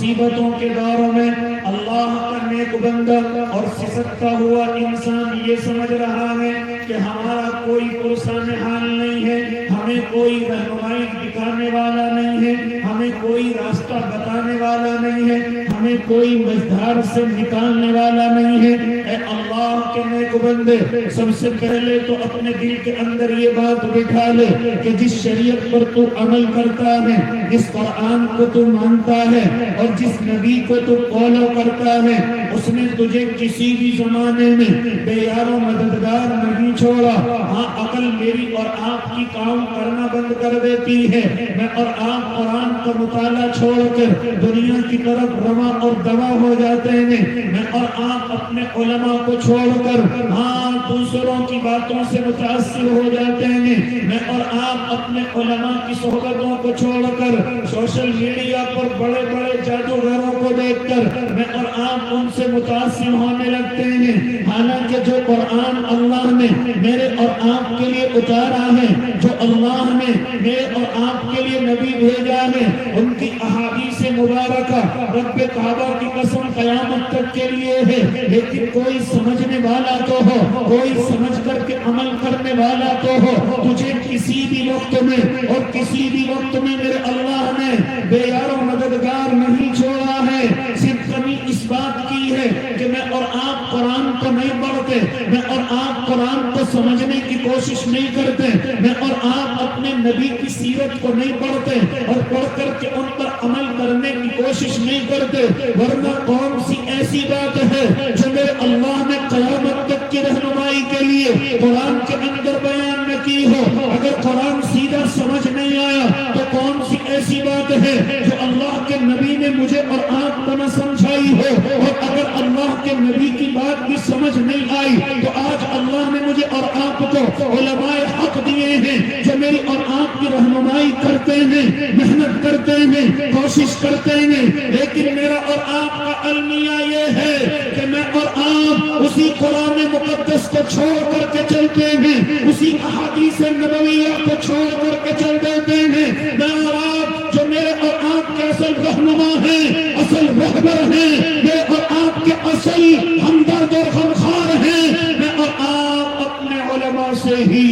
مصیبتوں کے دور میں اللہ کا نیک بندہ اور سسکتا ہوا انسان یہ سمجھ رہا ہے کہ ہمارا کوئی پرسان حال نہیں ہے، ہمیں کوئی رہنمائی دکھانے والا نہیں ہے، ہمیں کوئی راستہ بتانے والا نہیں ہے، ہمیں کوئی مزدار سے نکالنے والا نہیں ہے۔ اے اللہ کے نیک بندے، سب سے پہلے تو اپنے دل کے اندر یہ بات بٹھا لے کہ جس شریعت پر تو عمل کرتا ہے، جس قرآن کو تو مانتا ہے اور جس نبی کو تو فالو کرتا ہے، اس نے تجھے کسی بھی زمانے میں بے یار و مددگار نہیں چھوڑا۔ ہاں، عقل میری اور آپ کی کام کرنا بند کر دیتی ہے، میں اور آپ قرآن کا مطالعہ چھوڑ کر دنیا کی طرف رواں اور دوا ہو جاتے ہیں، میں اور آپ اپنے علماء کو چھوڑ کر ہاں دوسروں کی باتوں سے متاثر ہو جاتے ہیں، میں اور آپ اپنے علماء کی صحبتوں کو چھوڑ کر سوشل میڈیا پر بڑے بڑے جادوگروں کو دیکھ کر میں اور آپ ان سے متاثر ہونے لگتے ہیں۔ حالانکہ جو قرآن اللہ نے میرے اور آپ کے لیے اتارا ہے، جو اللہ نے میرے اور آپ کے لیے نبی بھیجا ہے، ان کی احادیث مبارکہ رب کعبہ کی قسم قیامت تک کے لیے ہے، لیکن کوئی سمجھنے والا تو ہو، کوئی سمجھ کر کے عمل کرنے والا تو ہو۔ تجھے کسی بھی وقت میں اور کسی بھی وقت میں میرے اللہ نے بے یار و مددگار نہیں چھوڑا ہے، صرف کمی اس بات کی ہے کہ میں اور آپ قرآن کو نہیں پڑھتے، میں اور آپ قرآن کو سمجھنے کی کوشش نہیں کرتے، میں اور آپ اپنے نبی کی سیرت کو نہیں پڑھتے اور پڑھ کر کے ان پر عمل کرنے کی کوشش نہیں کرتے، ورنہ کون سی ایسی بات ہے جو میرے اللہ نے قیامت تک کی رہنمائی کے لیے قرآن کے اندر بیان نہ کی ہو؟ اگر قرآن سیدھا سمجھ نہیں آیا تو کون سی ایسی بات ہے جو اللہ کے نبی نے مجھے اور آپ کو نہ سمجھائی ہو؟ اور اگر اللہ کے نبی کی بات بھی سمجھ نہیں آئی تو آج اللہ نے مجھے اور آپ کو علماء حق دیے ہیں جو میری اور آپ کی رہنمائی کرتے ہیں، محنت کرتے ہیں، کوشش کرتے ہیں، لیکن میرا اور آپ کا المیہ یہ ہے کہ میں اور آپ اسی قرآن مقدس کو چھوڑ کر کے چلتے ہیں، اسی احادیث نبویہ کو چھوڑ کر کے چل دیتے ہیں۔ میں اور آپ جو میرے اور آپ کے اصل رہنما ہیں، اصل رہبر ہیں، میرے اور آپ کے اصل ہمدرد اور غمخوار ہیں، میں اور آپ اپنے علماء سے ہی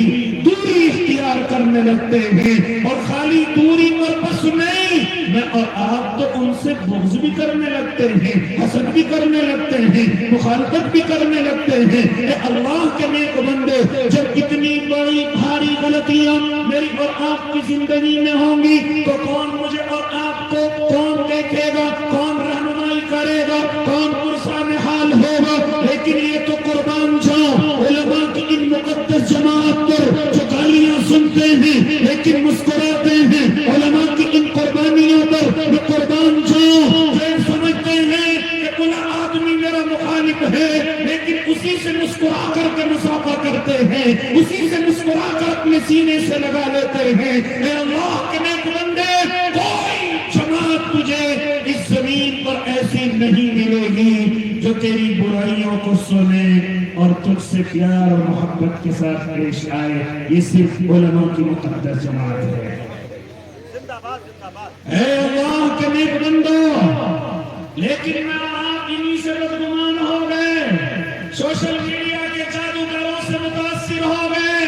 دوری اختیار کرنے لگتے ہیں، اور خالی دوری پر بس نہیں، میں اور آپ تو ان سے بغض بھی کرنے لگتے ہیں، حسد بھی کرنے لگتے ہیں، مخالفت بھی کرنے لگتے ہیں۔ اے اللہ کے نیک بندے، جب اتنی بڑی بھاری غلطیاں میری اور آپ کی زندگی میں ہوں گی تو کون مجھے اور آپ کو کون دیکھے گا، کون رہنمائی کرے گا، کون پرسان حال ہوگا؟ لیکن یہ تو قربان جاؤ علماء کی ان مقدس جماعت پر جو گالیاں سنتے ہیں لیکن مسکراتے ہیں، علماء کی ان قربانیوں پر میں قربان جاؤں، جو سمجھتے ہیں کہ بلا آدمی میرا مخالف ہے لیکن اسی سے مسکرا کر کے مسافہ کرتے ہیں، اسی سے مسکرا کر اپنے سینے سے لگا لیتے ہیں۔ اے اللہ کے نیک بندے، کوئی جماعت تجھے اس زمین پر ایسی نہیں ملے گی جو تیری برائیوں کو سنے اور تجھ سے پیار اور محبت کے ساتھ پیش آئے۔ یہ صرف علماء کی مقدس جماعت ہے۔ اے اللہ کے نیک بندو، لیکن میں آپ انہی سے بدگمان ہو گئے، سوشل میڈیا کے جادوگروں سے متاثر ہو گئے،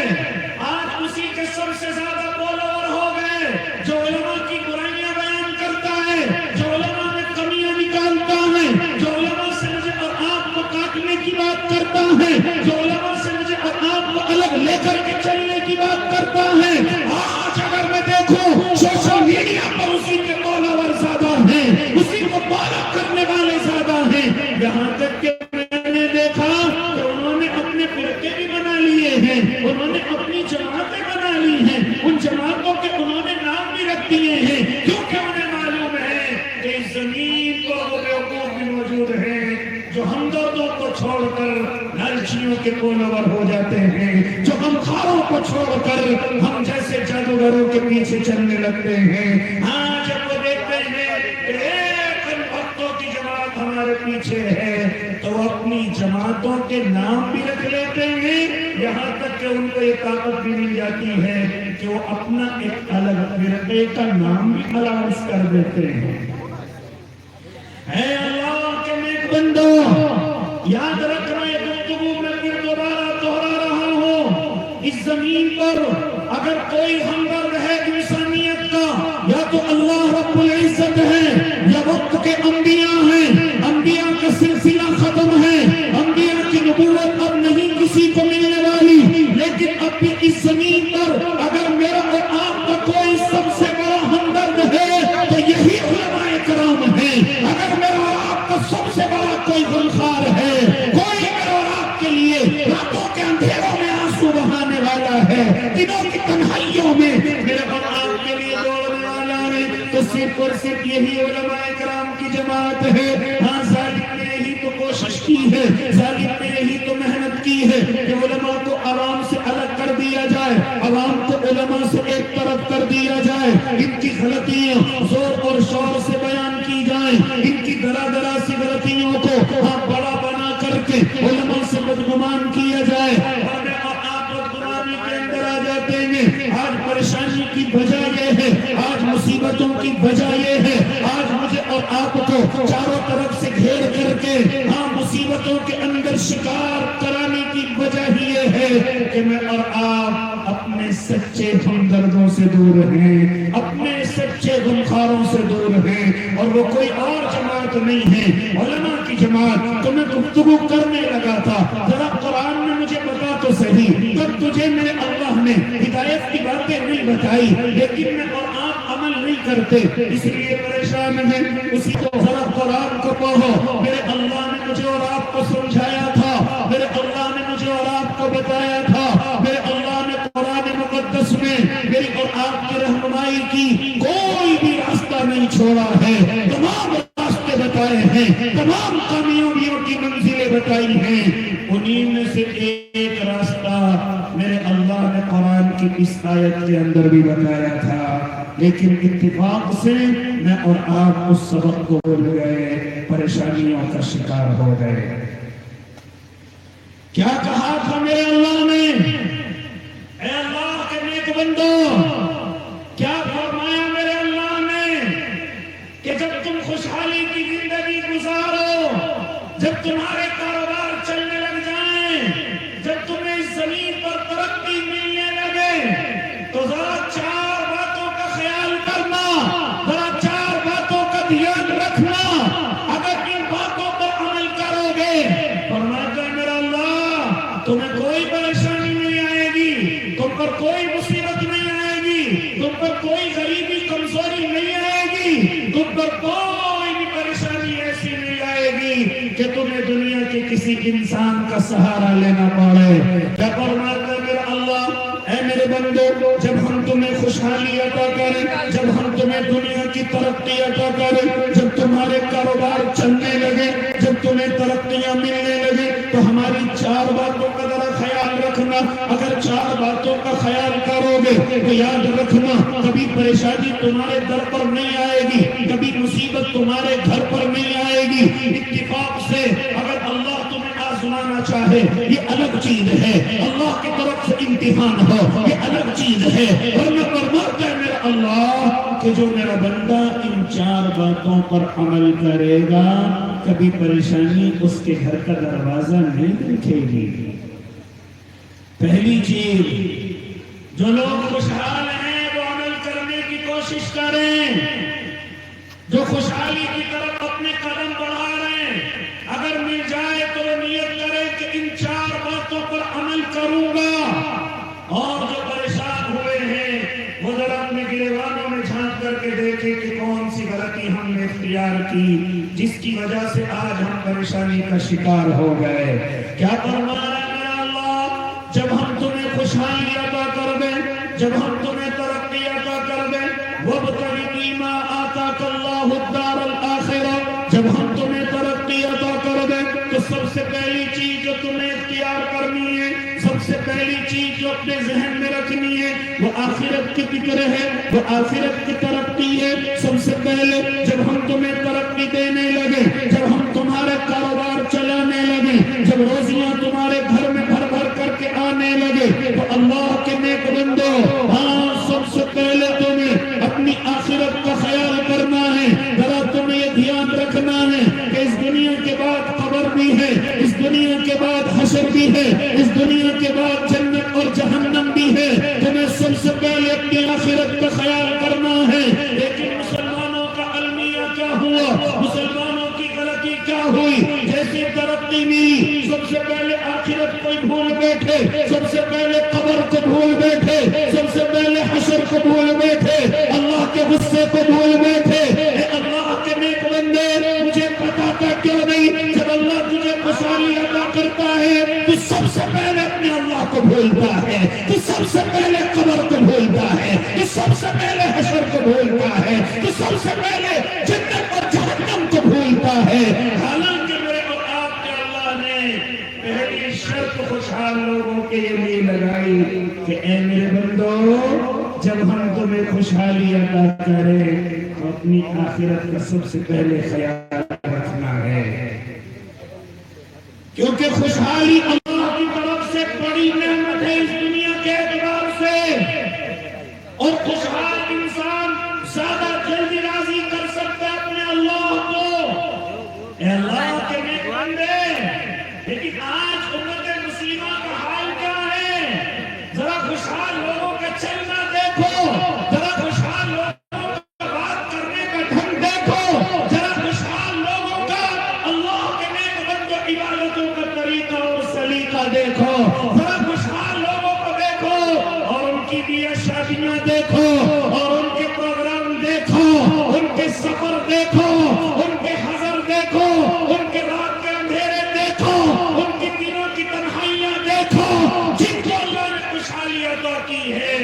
آج اسی کے سب سے زیادہ فالوور ہو گئے جو علماء کی برائیاں بیان کرتا ہے، جو علماء میں کمیاں نکالتا ہے، جو علماء سے مجھے اور آپ کو کاٹنے کی بات کرتا ہے، جو علماء سے مجھے اور آپ کو الگ لے کر کے چلنے کی بات کرتا ہے۔ آج اگر میں دیکھوں سوشل میڈیا پر اسی کے فالوور زیادہ ہیں، اسی کو فالو کرنے والے زیادہ ہیں، یہاں تک کہ میں نے دیکھا کہ انہوں نے اپنے فرقے بھی بنا لیے ہیں، انہوں نے اپنی جماعتیں بنا لی ہیں، ان جماعتوں کے انہوں نے نام بھی رکھ دیے ہیں، کیونکہ انہیں معلوم ہے کہ اس زمین پر وہ بیوقوف بھی موجود ہیں جو ہمدردوں کو چھوڑ کر لالچیوں کے فالوور ہو جاتے ہیں، جو غمخواروں کو چھوڑ کر ہم جیسے جادوگروں کے پیچھے چلنے لگتے ہیں۔ ہاں، جب وہ دیکھتے ہیں کہ ایک وقتوں کی جماعت ہمارے پیچھے ہے تو وہ اپنی جماعتوں کے نام بھی رکھ لیتے ہیں، یہاں تک کہ ان کو یہ طاقت بھی مل جاتی ہے کہ وہ اپنا ایک الگ فرقے کا نام بھی الاؤنس کر دیتے ہیں۔ نیک بندو یاد رکھنا یہ گفتگو میں پھر دوبارہ دوہرا رہا ہوں، اس زمین پر اگر کوئی ہمدرد ہے انسانیت کا یا تو اللہ رب العزت ہے یا وقت کے انبیاء ہیں۔ انبیاء کا سلسلہ ختم ہے، انبیاء کی نبوت اب نہیں کسی کو ملنے والی، لیکن اب بھی اس زمین پر اگر میرا اور آپ کا کوئی سب سے بڑا ہمدرد ہے تو یہی علماء کرام ہیں۔ اگر میرا اور آپ کا سب سے بڑا کوئی غمخوار ہے، کوئی میرا اور آپ کے لیے راتوں کے اندھیروں میں آنسو بہانے والا ہے، دنوں کی تنہائیوں میں میرے اور آپ کے لیے دوڑنے والا ہے، تو صرف اور صرف یہی علماء کرام کی جماعت ہے۔ ہاں ظالم نے یہی تو کوشش کی ہے، ظالم نے یہی تو محنت کی ہے کہ علماء کو عوام سے الگ کر دیا جائے، عوام کو علماء سے ایک طرف کر دیا جائے، ان کی غلطیاں زور اور شور سے بیان کی جائیں، ان کی درا درا سی غلطیوں کو ہاں بڑا بنا کر کے علماء سے بدگمان کیا جائے، اور میں اور آپ بدگمانی کے اندر آ جاتے ہیں۔ آج پریشانی کی وجہ یہ ہے، آج مصیبتوں کی وجہ یہ ہے، آج مجھے اور آپ کو چاروں طرف سے گھیر کر کے ہاں مصیبتوں کے اندر شکار کرانے کی وجہ ہی یہ ہے کہ میں اور آپ اپنے سچے ہمدردوں سے دور ہیں، اپنے سچے غمخواروں سے دور ہیں، اور وہ کوئی اور جماعت نہیں ہے، علماء کی جماعت۔ تو میں گفتگو کرنے لگا تھا، ذرا قرآن نے مجھے بتا تو صحیح، تب تجھے میرے اللہ نے ہدایت کی باتیں نہیں بتائی، لیکن میں اور آپ عمل نہیں کرتے، اس لیے پریشان ہیں۔ اسی کو ذرا قرآن کو پڑھو، میرے اللہ نے مجھے اور آپ کو سمجھایا تھا، میرے اللہ نے مجھے اور آپ کو بتایا تھا، میرے اللہ نے قرآن مقدس میں میری اور آپ کی رہنمائی کی کوئی بھی راستہ نہیں چھوڑا ہے، تمام راستے بتائے ہیں، تمام کامیابیوں کی منزلیں بتائی ہیں، انہی میں سے ایک راستہ میرے اللہ نے قرآن کی اس آیت کے اندر بھی بتایا تھا، لیکن اتفاق سے میں اور آپ اس سبق کو بھول گئے، پریشانیوں کا شکار ہو گئے۔ کیا کہا تھا میرے اللہ نے؟ اے اللہ کے نیک بندو، کیا فرمایا میرے اللہ نے کہ جب تم خوشحالی کی زندگی گزارو، جب تمہارے کاروبار چلنے لگ جائیں، جب تمہیں اس زمین پر ترقی ملنے لگے، تو ذرا چار باتوں کا خیال کرنا، ذرا چار باتوں کا دھیان رکھنا، اگر ان باتوں پر عمل کرو گے، فرماتا ہے میرا اللہ تمہیں کوئی پریشانی نہیں آئے گی، تم پر کوئی مصیبت نہیں آئے گی، تم پر کوئی غریبی کمزوری نہیں آئے گی، تم پر کوئی بھی پریشانی ایسی نہیں آئے گی کہ تمہیں دنیا کے کسی انسان کا سہارا لینا پڑے۔ کیا فرماتا ہے میرا اللہ؟ اے میرے بندو، جب ہم تمہیں خوشحالی عطا کریں، جب ہم تمہیں دنیا کی ترقی عطا کریں، جب تمہارے کاروبار چلنے لگے، جب تمہیں ترقیاں ملنے لگے، تو ہماری چار باتوں کا ذرا خیال رکھنا۔ اگر چار باتوں کا خیال کرو گے تو یاد رکھنا، کبھی پریشانی تمہارے در پر نہیں آئے گی، کبھی مصیبت تمہارے گھر پر نہیں آئے گی۔ اتفاق سے اگر اللہ تمہیں آزمانا چاہے یہ الگ چیز ہے، اللہ کی طرف سے امتحان ہو یہ الگ چیز ہے، ورنہ فرماتا ہے میرا اللہ کہ جو میرا بندہ ان چار باتوں پر عمل کرے گا کبھی پریشانی اس کے گھر کا دروازہ نہیں دیکھے گی۔ پہلی چیز، جو لوگ خوشحال ہیں وہ عمل کرنے کی کوشش کریں، جو خوشحالی کی طرف اپنے قدم بڑھا رہے ہیں، اگر مل جائے تو وہ نیت کرے کہ ان چار باتوں پر عمل کروں گا۔ اور جو پریشان ہوئے ہیں وہ ذرا اپنے گریبانوں میں جھانک کر کے دیکھیں کہ کون سی غلطی ہم نے اختیار کی جس کی وجہ سے آج ہم پریشانی کا شکار ہو گئے۔ کیا فرما رہا ہے میرا اللہ؟ جب ہم تمہیں خوشحالی عطا کر دیں، جب ہم تمہیں ترقی عطا کر دیں، وَابْتَغِ فِيمَا آتَاكَ اللَّهُ الدَّارَ الْآخِرَةَ، جب ہم تمہیں ترقی عطا کر دیں تو سب سے پہلی چیز جو تمہیں اختیار کرنی ہے، سب سے پہلی چیز جو اپنے ذہن میں رکھنی ہے وہ آخرت کی فکر ہے، وہ آخرت کی ترقی ہے۔ سب سے پہلے جب ہم تمہیں ترقی دینے لگے، جب ہم تمہارے کاروبار چلانے لگے، جب روزیاں تمہارے گھر میں بھر بھر کر کے آنے لگے، تو اللہ کے نیک بندو، ہاں سب سے پہلے تمہیں اپنی آخرت کا خیال کرنا ہے۔ ذرا تمہیں یہ دھیان رکھنا ہے کہ اس دنیا کے بعد قبر بھی ہے، اس دنیا کے بعد حشر بھی ہے، اس دنیا کے بعد جنت اور جہنم بھی ہے. تمہیں سب سے پہلے اپنی آخرت کا خیال کرنا ہے. لیکن مسلمانوں کا المیہ کیا ہوا، مسلمانوں کی غلطی کیا ہوئی؟ جیسے ترقی ملی، سب سے پہلے آخرت کو بھول بیٹھے، سب سے پہلے قبر کو بھول بیٹھے، سب سے پہلے حشر کو بھول بیٹھے، اللہ کے غصے کو بھول بیٹھے. اے اللہ کے نیک بندے، مجھے پتا تھا کیوں نہیں، جب اللہ تجھے خوشحالی عطا کرتا ہے تو سب سے پہلے اپنے اللہ کو بھولتا ہے، تو سب سے پہلے قبر کو بھولتا ہے، تو سب سے پہلے حشر کو بھولتا ہے، تو سب سے پہلے جنت اور جہنم کو بھولتا ہے. حالانکہ میرے اور آپ کے اللہ نے پہلی شرط خوشحال لوگوں کے لیے لگائی کہ اے میرے بندو، جب ہم تمہیں خوشحالی عطا کریں تو اپنی آخرت کا سب سے پہلے خیال رکھنا ہے، کیونکہ خوشحالی اللہ کی طرف سے بڑی نعمت ہے اس دنیا کے اعتبار سے. اور خوشحال انسان زیادہ جلدی راضی کر سکتا ہے اپنے اللہ کو. اے اللہ کے نیک بندے، لیکن آج امت مسلمہ کا حال کیا ہے؟ ذرا خوشحال لوگوں کا چلنا دیکھو، ذرا خوشحال لوگوں کا بات کرنے کا ڈھنگ دیکھو، ذرا خوشحال لوگوں کا اللہ کے نیک بندوں عبادتوں کا طریقہ اور سلیقہ دیکھو، ذرا خوشحال لوگوں کو دیکھو اور ان کی بیاہ شادیاں دیکھو اور ان کے پروگرام دیکھو، ان کے سفر دیکھو، ان کے حضر دیکھو، ان کے رات کے اندھیرے دیکھو، ان کی دنوں کی تنہائیاں دیکھو. جن کو اللہ نے خوشحالی عطا کی ہے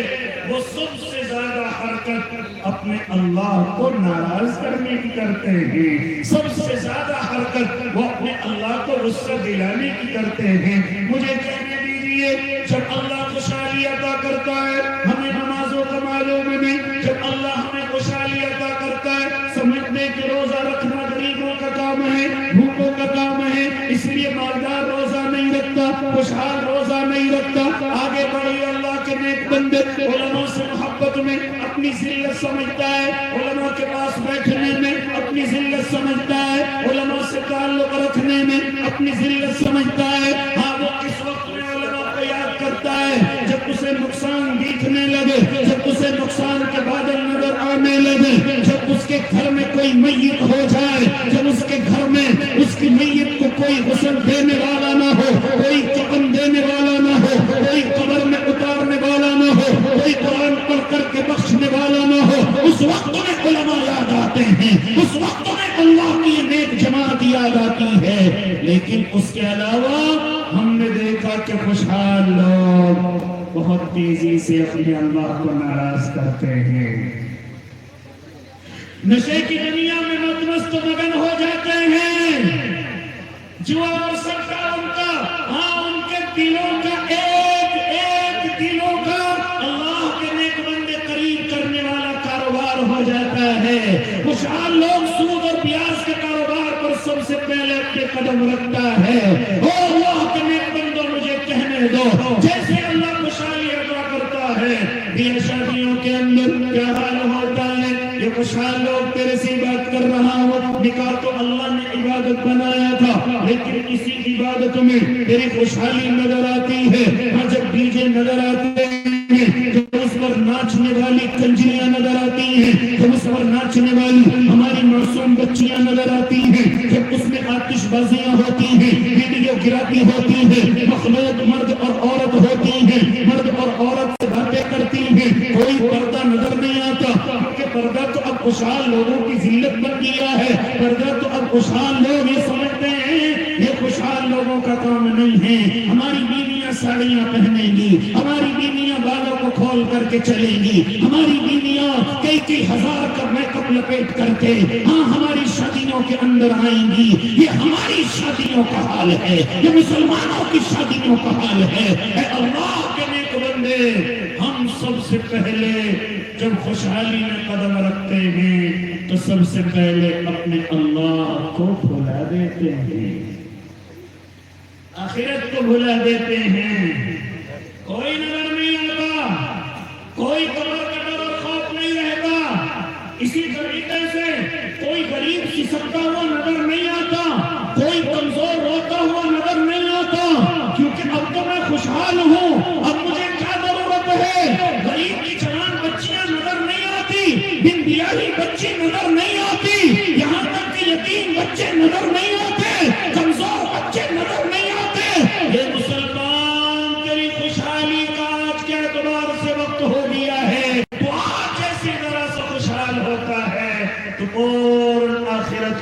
وہ سب سے زیادہ حرکت اپنے اللہ کو ناراض کرنے کی کرتے ہیں، سب سے زیادہ حرکت وہ اپنے اللہ کو غصہ دلانے کی کرتے ہیں. مجھے کہنے دیجیے، جب اللہ خوشحالی عطا کرتا ہے ہمیں نمازوں کا معلوم نہیں، جب اللہ ہمیں خوشحالی عطا کرتا ہے سمجھنے کہ روزہ رکھنا غریبوں کا کام ہے، بھوکوں کا کام ہے، اس لیے مالدار روزہ نہیں رکھتا، خوشحال روزہ نہیں رکھتا. آگے بڑھیے اللہ کے نیک بندے، علماء سے محبت میں اپنی ذلت سمجھتا ہے، علماء کے پاس بیٹھنے میں اپنی ذلت سمجھتا ہے، علماء سے تعلق رکھنے میں اپنی ذلت سمجھتا ہے. ہاں، وہ اس وقت میں علماء کو یاد کرتا ہے جب اسے نقصان دکھنے لگے، جب اسے نقصان کے بادل نظر آنے لگے، جب اس کے گھر میں کوئی میت ہو جائے، جب اس کے گھر میں اس کی میت کو کوئی غسل دینے والا نہ ہو، کوئی کفن دینے والا نہ ہو، کوئی قبر میں اتارنے والا نہ ہو، کوئی قرآن پڑھ کر کے بخشنے والا نہ ہو، اس وقت میں علماء یاد آتے ہیں، اس وقت میں اللہ کی نیک جماعت یاد آتی ہے. لیکن اس کے علاوہ ہم نے دیکھا کہ خوشحال لوگ بہت تیزی سے اپنے اللہ کو ناراض کرتے ہیں، نشے کی دنیا میں مست مگن ہو جاتے ہیں. جوا اور سکا ان کا، ہاں ان کے دلوں کا ایک دلوں کا اللہ کے نیک بندے قریب کرنے والا کاروبار ہو جاتا ہے. خوشحال لوگ سود اور پیاز کے کاروبار پر سب سے پہلے اپنے قدم رکھتا ہے. او اللہ کے نیک بندوں، مجھے کہنے دو، جیسے اللہ خوشحالی عطا کرتا ہے بیاہ شادیوں کے اندر کیا حال ہوتا ہے. یہ خوشحال لوگ، تیرے سے بات کر رہا ہوں، نکاح تو اللہ نے عبادت بنایا تھا، لیکن اسی عبادت میں تیری خوشحالی نظر آتی ہے. اور جب ڈی جے نظر آتے ہیں، جب اس پر ناچنے والی کنجریاں نظر آتی ہیں، جب اس پر ناچنے والی ہماری معصوم بچیاں نظر آتی ہیں، جب اس میں آتش بازیاں ہوتی ہیں، ویڈیو گراتی ہوتی ہیں، مخلوق مرد اور عورت ہوتی ہیں، مرد اور عورت سے باتیں کرتی ہیں، کوئی پردہ نظر نہیں آتا، کیونکہ پردہ تو اب خوشحال لوگوں کی ذلت بن گیا ہے. پردہ تو اب خوشحال لوگ یہ سمجھتے ہیں یہ خوشحال لوگوں کا کام نہیں ہے. ہماری بیویاں ساڑیاں پہنیں گی، ہماری بیویاں بالوں کو کھول کر کے چلیں گی، ہماری بیویاں کئی ہزار کا میک اپ لپیٹ کر کے ہاں ہماری شادیوں کے اندر آئیں گی. یہ ہماری شادیوں کا حال ہے، یہ مسلمانوں کی شادیوں کا حال ہے. اے اللہ کے نیک بندے، ہم سب سے پہلے جب خوشحالی میں قدم رکھتے ہیں تو سب سے پہلے اپنے اللہ کو بھلا دیتے ہیں، آخرت کو بھلا دیتے ہیں. کوئی نظر نہیں آتا، کوئی قبر کا ڈر اور خوف نہیں رہتا. اسی طریقے سے کوئی غریب سسکتا ہوا نظر نہیں آتا، کوئی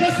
10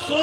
100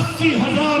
80,000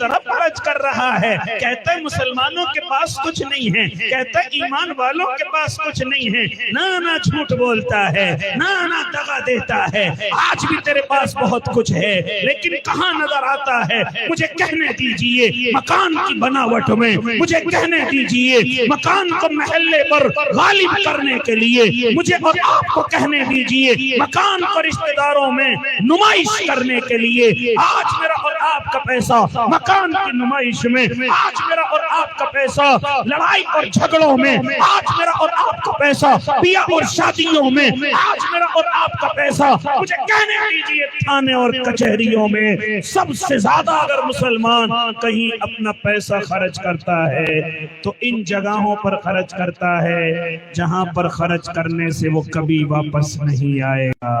طرح خرچ کر رہا ہے. کہتا ہے مسلمانوں کے پاس کچھ نہیں ہے, کہتا ہے ایمان والوں کے پاس کچھ نہیں ہے. نہ جھوٹ بولتا ہے, نہ دغا دیتا ہے. آج بھی تیرے پاس بہت کچھ ہے, لیکن کہاں نظر آتا ہے؟ مجھے کہنے دیجئے مکان کی بناوٹ میں, مجھے کہنے دیجئے مکان کو محلے پر غالب کرنے کے لیے, مجھے اور آپ کو کہنے دیجئے مکان کو رشتہ داروں میں نمائش کرنے کے لیے. آج میرا اور آپ کا پیسہ مکان کی نمائش میں, آج میرا اور آپ کا پیسہ لڑائی اور جھگڑوں میں, آج میرا اور آپ کا پیسہ بیاہ اور شادیوں میں, آج میرا اور آپ کا پیسہ مجھے کہنے دیجئے تھانے اور کچہریوں میں. سب سے زیادہ اگر مسلمان کہیں اپنا پیسہ خرچ کرتا ہے تو ان جگہوں پر خرچ کرتا ہے جہاں پر خرچ کرنے سے وہ کبھی واپس نہیں آئے گا.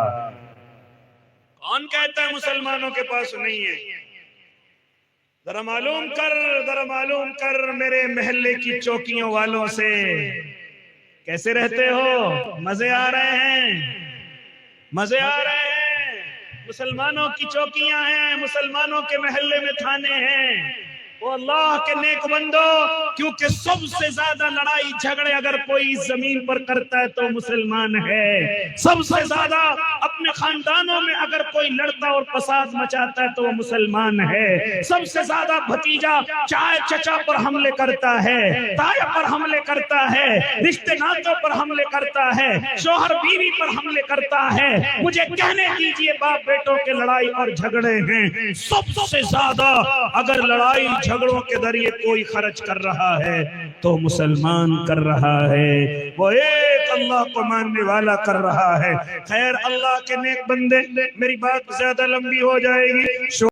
کون کہتا ہے مسلمانوں کے پاس نہیں ہے؟ ذرا معلوم کر میرے محلے کی چوکیوں والوں سے, کیسے رہتے ہو؟ مزے آ رہے ہیں, مزے آ رہے ہیں. مسلمانوں کی چوکیاں ہیں, مسلمانوں کے محلے میں تھانے ہیں. وہ اللہ کے نیک بندو, کیونکہ سب سے زیادہ لڑائی جھگڑے اگر کوئی زمین پر کرتا ہے تو مسلمان ہے. سب سے زیادہ اپنے خاندانوں میں اگر کوئی لڑتا اور فساد مچاتا ہے تو وہ مسلمان ہے. سب سے زیادہ بھتیجا چائے چچا پر حملے کرتا ہے, تایا پر حملے کرتا ہے, رشتے ناتوں پر حملے کرتا ہے, شوہر بیوی پر حملے کرتا ہے. مجھے کہنے دیجئے باپ بیٹوں کے لڑائی اور جھگڑے ہیں. سب سے زیادہ اگر لڑائی جھگڑوں کے ذریعے کوئی خرچ کر رہا ہے تو مسلمان کر رہا ہے, وہ ایک اللہ کو ماننے والا کر رہا ہے. خیر اللہ کے نیک بندے, میری بات زیادہ لمبی ہو جائے گی.